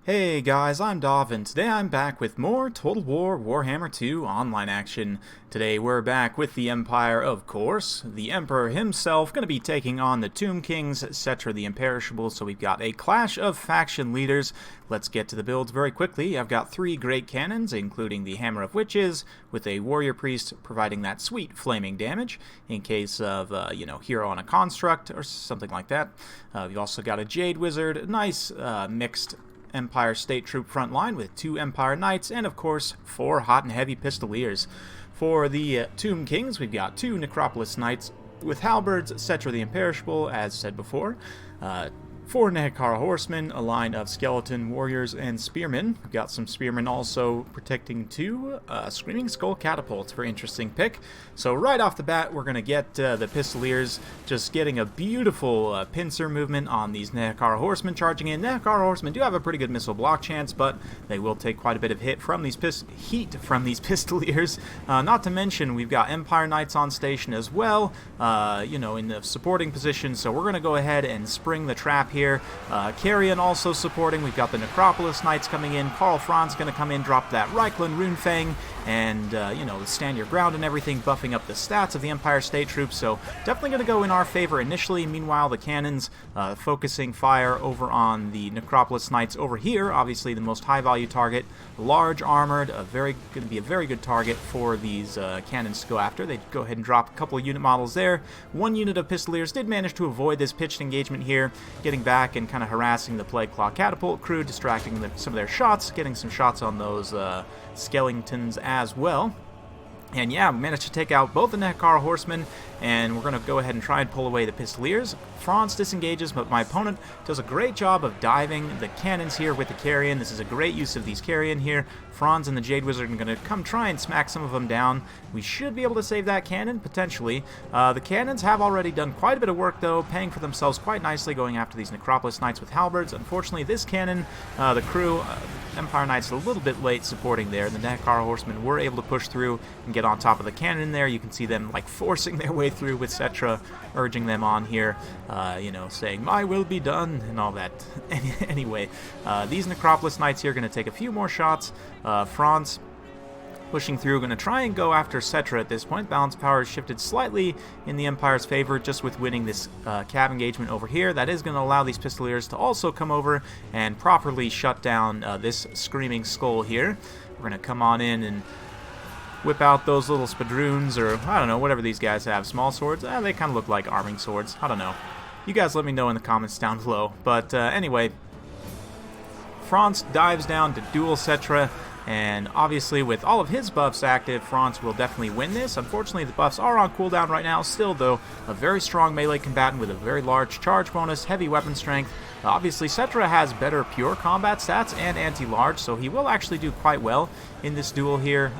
Hey guys, I'm Dov, and today I'm back with more Total War Warhammer 2 online action. Today we're back with the Empire, of course. The Emperor himself going to be taking on the Tomb Kings, etc. the Imperishable, so we've got a clash of faction leaders. Let's get to the builds very quickly. I've got 3 great cannons, including the Hammer of Witches, with a Warrior Priest providing that sweet flaming damage in case of, hero on a construct or something like that. We've also got a Jade Wizard, a nice mixed Empire State Troop front line with 2 Empire Knights and, of course, 4 hot and heavy Pistoliers. For the Tomb Kings, we've got 2 Necropolis Knights with halberds, etc. the Imperishable, as said before. 4 Nehekara Horsemen, a line of Skeleton Warriors and Spearmen. We've got some Spearmen also protecting 2 Screaming Skull Catapults. Very interesting pick. So right off the bat, we're going to get the Pistoliers just getting a beautiful pincer movement on these Nehekara Horsemen charging in. Nehekara Horsemen do have a pretty good missile block chance, but they will take quite a bit of heat from these Pistoliers. Not to mention, we've got Empire Knights on station as well, in the supporting position. So we're going to go ahead and spring the trap here. Carrion also supporting. We've got the Necropolis Knights coming in. Karl Franz going to come in, drop that Reichland Runefang, and, stand your ground and everything, buffing up the stats of the Empire State Troops. So definitely going to go in our favor initially. Meanwhile, the cannons focusing fire over on the Necropolis Knights over here. Obviously, the most high-value target. Large armored, going to be a very good target for these cannons to go after. They go ahead and drop a couple of unit models there. 1 unit of Pistoliers did manage to avoid this pitched engagement here, getting back and kind of harassing the Plague Claw Catapult crew, distracting some of their shots, getting some shots on those skeletons as well. And yeah, we managed to take out both the Nehekara Horsemen, and we're going to go ahead and try and pull away the Pistoliers. Franz disengages, but my opponent does a great job of diving the cannons here with the Carrion. This is a great use of these Carrion here. Franz and the Jade Wizard are going to come try and smack some of them down. We should be able to save that cannon, potentially. The cannons have already done quite a bit of work, though, paying for themselves quite nicely going after these Necropolis Knights with halberds. Unfortunately, this cannon, the crew, Empire Knights, a little bit late supporting there. The Nehekara Horsemen were able to push through and get on top of the cannon there. You can see them forcing their way through with Cetra urging them on here, saying, "My will be done," and all that. Anyway, these Necropolis Knights here are going to take a few more shots. Franz pushing through, going to try and go after Cetra at this point. Balance power is shifted slightly in the Empire's favor just with winning this cab engagement over here. That is going to allow these Pistoliers to also come over and properly shut down this Screaming Skull here. We're going to come on in and whip out those little spadroons, or I don't know, whatever these guys have. Small swords? They kind of look like arming swords. I don't know. You guys let me know in the comments down below. But anyway, Franz dives down to duel Cetra, and obviously with all of his buffs active, Franz will definitely win this. Unfortunately, the buffs are on cooldown right now. Still, though, a very strong melee combatant with a very large charge bonus, heavy weapon strength. Obviously, Cetra has better pure combat stats and anti-large, so he will actually do quite well in this duel here.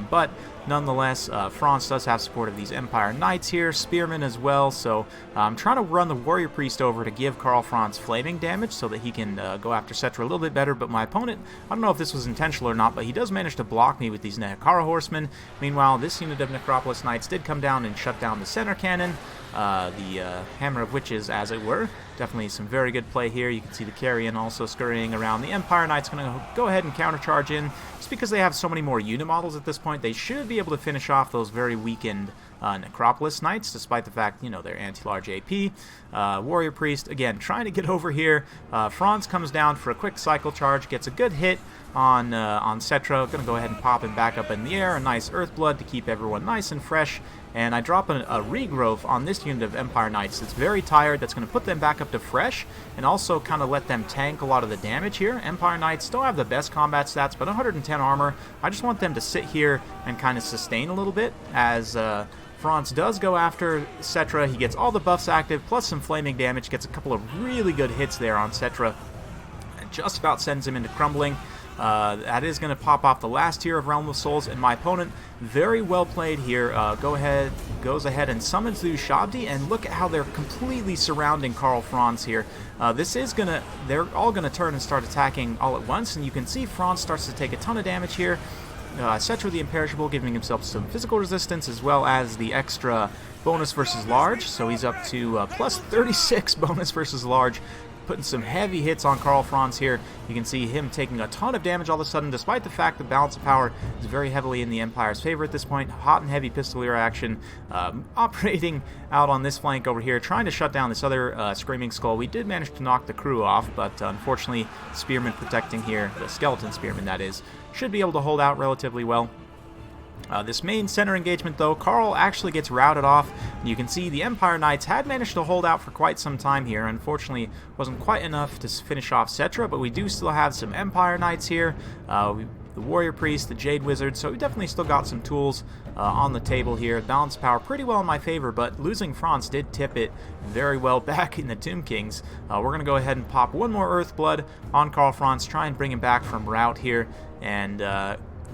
But nonetheless, Franz does have support of these Empire Knights here, Spearmen as well, so I'm trying to run the Warrior Priest over to give Karl Franz flaming damage so that he can go after Cetra a little bit better, but my opponent, I don't know if this was intentional or not, but he does manage to block me with these Nehekara Horsemen. Meanwhile, this unit of Necropolis Knights did come down and shut down the center cannon, the Hammer of Witches, as it were. Definitely some very good play here. You can see the Carrion also scurrying around. The Empire Knight's going to go ahead and countercharge in. Just because they have so many more unit models at this point, they should be able to finish off those very weakened Necropolis Knights, despite the fact, they're anti-large AP. Warrior Priest, again, trying to get over here. Franz comes down for a quick cycle charge, gets a good hit on Cetra. Going to go ahead and pop him back up in the air. A nice Earthblood to keep everyone nice and fresh. And I drop a regrowth on this unit of Empire Knights that's very tired. That's going to put them back up to fresh and also kind of let them tank a lot of the damage here. Empire Knights still have the best combat stats, but 110 armor. I just want them to sit here and kind of sustain a little bit as Franz does go after Cetra. He gets all the buffs active, plus some flaming damage, gets a couple of really good hits there on Cetra, and just about sends him into crumbling. That is going to pop off the last tier of Realm of Souls, and my opponent, very well played here, goes ahead and summons the Ushabti, and look at how they're completely surrounding Karl Franz here. They're all going to turn and start attacking all at once, and you can see Franz starts to take a ton of damage here. Cetra the Imperishable giving himself some physical resistance as well as the extra bonus versus large, so he's up to plus 36 bonus versus large. putting some heavy hits on Karl Franz here. You can see him taking a ton of damage all of a sudden, despite the fact the balance of power is very heavily in the Empire's favor at this point. Hot and heavy pistolier action operating out on this flank over here, trying to shut down this other Screaming Skull. We did manage to knock the crew off, but unfortunately, Spearman protecting here, the Skeleton Spearman that is, should be able to hold out relatively well. This main center engagement, though, Karl actually gets routed off. You can see the Empire Knights had managed to hold out for quite some time here. Unfortunately, wasn't quite enough to finish off Cetra, but we do still have some Empire Knights here. The Warrior Priest, the Jade Wizard, so we definitely still got some tools on the table here. Balance power pretty well in my favor, but losing Franz did tip it very well back in the Tomb Kings. We're going to go ahead and pop one more Earth Blood on Karl Franz, try and bring him back from rout here, and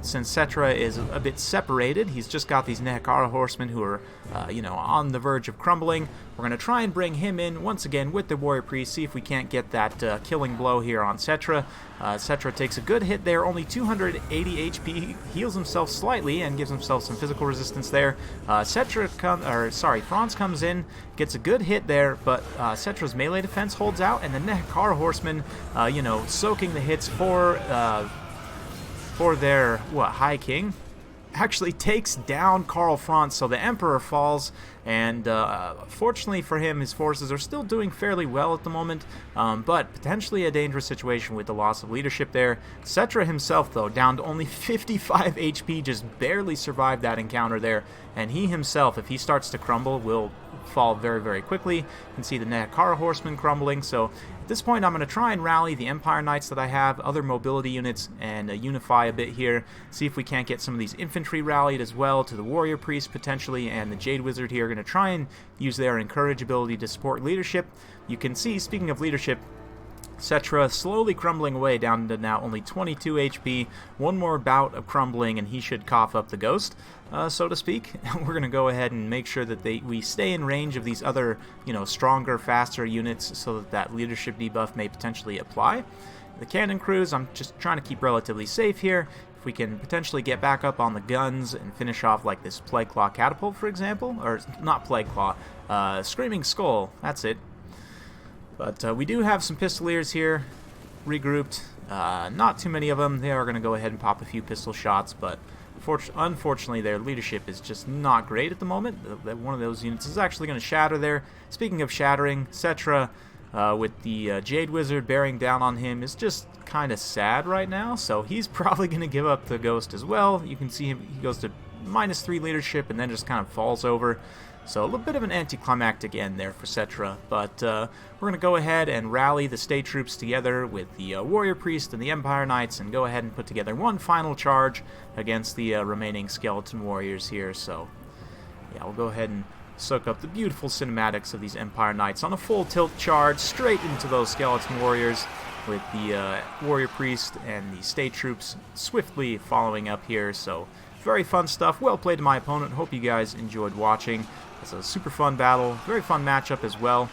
since Cetra is a bit separated, he's just got these Nehekara horsemen who are, on the verge of crumbling. We're going to try and bring him in once again with the Warrior Priest, see if we can't get that killing blow here on Cetra. Cetra takes a good hit there, only 280 HP, heals himself slightly and gives himself some physical resistance there. Franz comes in, gets a good hit there, but Cetra's melee defense holds out, and the Nehekara horsemen, soaking the hits for their, High King, actually takes down Karl Franz, so the Emperor falls, and fortunately for him, his forces are still doing fairly well at the moment, but potentially a dangerous situation with the loss of leadership there. Cetra himself, though, down to only 55 HP, just barely survived that encounter there, and he himself, if he starts to crumble, will fall very, very quickly. You can see the Nehekara horsemen crumbling, so at this point I'm going to try and rally the Empire Knights that I have, other mobility units, and unify a bit here, see if we can't get some of these infantry rallied as well to the Warrior Priest potentially, and the Jade Wizard here. Going to try and use their encourage ability to support leadership. You can see, speaking of leadership, Cetra slowly crumbling away down to now only 22 HP. One more bout of crumbling and he should cough up the ghost, so to speak. We're going to go ahead and make sure that we stay in range of these other, stronger, faster units so that leadership debuff may potentially apply. The cannon crews, I'm just trying to keep relatively safe here. If we can potentially get back up on the guns and finish off like this Plague Claw catapult, for example, or not Plague Claw, Screaming Skull, that's it. But we do have some Pistoliers here, regrouped. Not too many of them. They are going to go ahead and pop a few pistol shots, but unfortunately their leadership is just not great at the moment. One of those units is actually going to shatter there. Speaking of shattering, Cetra, with the Jade Wizard bearing down on him, is just kind of sad right now, so he's probably going to give up the ghost as well. You can see him, he goes to -3 leadership and then just kind of falls over. So a little bit of an anticlimactic end there for Cetra, but we're going to go ahead and rally the state troops together with the Warrior Priest and the Empire Knights and go ahead and put together one final charge against the remaining Skeleton Warriors here. So yeah, we'll go ahead and soak up the beautiful cinematics of these Empire Knights on a full tilt charge straight into those Skeleton Warriors, with the Warrior Priest and the state troops swiftly following up here. So very fun stuff. Well played to my opponent. Hope you guys enjoyed watching. It's a super fun battle. Very fun matchup as well.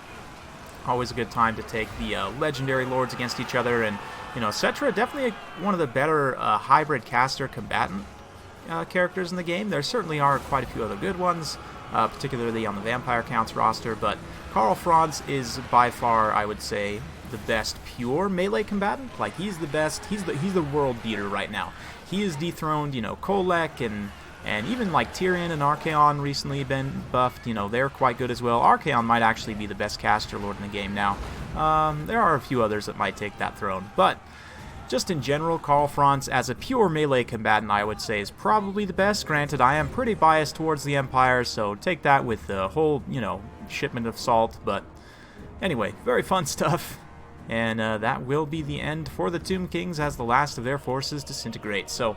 Always a good time to take the legendary lords against each other. And, Cetra, definitely one of the better hybrid caster combatant characters in the game. There certainly are quite a few other good ones, particularly on the Vampire Counts roster. But Karl Franz is by far, I would say, the best pure melee combatant. Like, he's the best. He's the world beater right now. He has dethroned, Kolek and even like Tyrion and Archaon recently been buffed. They're quite good as well. Archaon might actually be the best caster lord in the game now. There are a few others that might take that throne, but just in general, Karl Franz as a pure melee combatant, I would say, is probably the best. Granted, I am pretty biased towards the Empire, so take that with the whole, shipment of salt. But anyway, very fun stuff. And that will be the end for the Tomb Kings as the last of their forces disintegrate. So,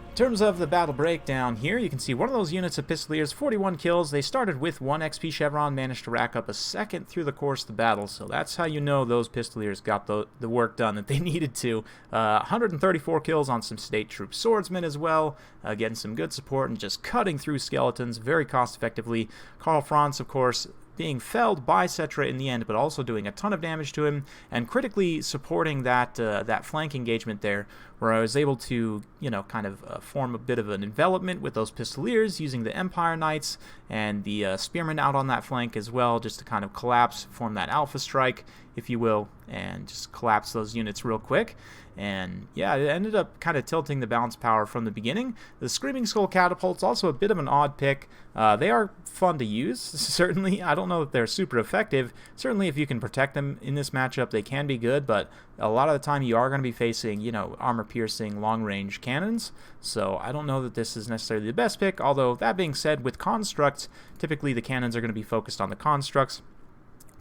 in terms of the battle breakdown here, you can see one of those units of Pistoliers, 41 kills. They started with 1 XP Chevron, managed to rack up a second through the course of the battle. So that's how you know those Pistoliers got the work done that they needed to. 134 kills on some State Troop Swordsmen as well. Getting some good support and just cutting through skeletons very cost effectively. Karl Franz, of course, being felled by Cetra in the end, but also doing a ton of damage to him, and critically supporting that that flank engagement there, where I was able to, kind of form a bit of an envelopment with those Pistoliers, using the Empire Knights and the Spearmen out on that flank as well, just to kind of collapse, form that alpha strike, if you will, and just collapse those units real quick. And yeah, it ended up kind of tilting the balance power from the beginning. The Screaming Skull Catapult's also a bit of an odd pick. They are fun to use, certainly. I don't know that they're super effective. Certainly if you can protect them in this matchup, they can be good, but a lot of the time you are going to be facing, you know, armor-piercing, long-range cannons. So I don't know that this is necessarily the best pick, although that being said, with constructs, typically the cannons are going to be focused on the constructs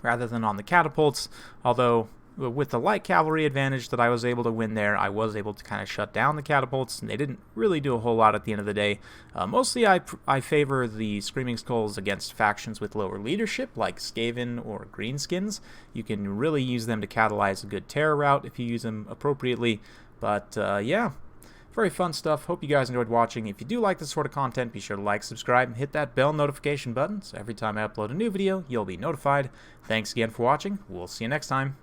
rather than on the catapults, although with the light cavalry advantage that I was able to win there, I was able to kind of shut down the catapults, and they didn't really do a whole lot at the end of the day. Mostly I favor the Screaming Skulls against factions with lower leadership, like Skaven or Greenskins. You can really use them to catalyze a good terror route if you use them appropriately. But yeah, very fun stuff. Hope you guys enjoyed watching. If you do like this sort of content, be sure to like, subscribe, and hit that bell notification button, so every time I upload a new video, you'll be notified. Thanks again for watching. We'll see you next time.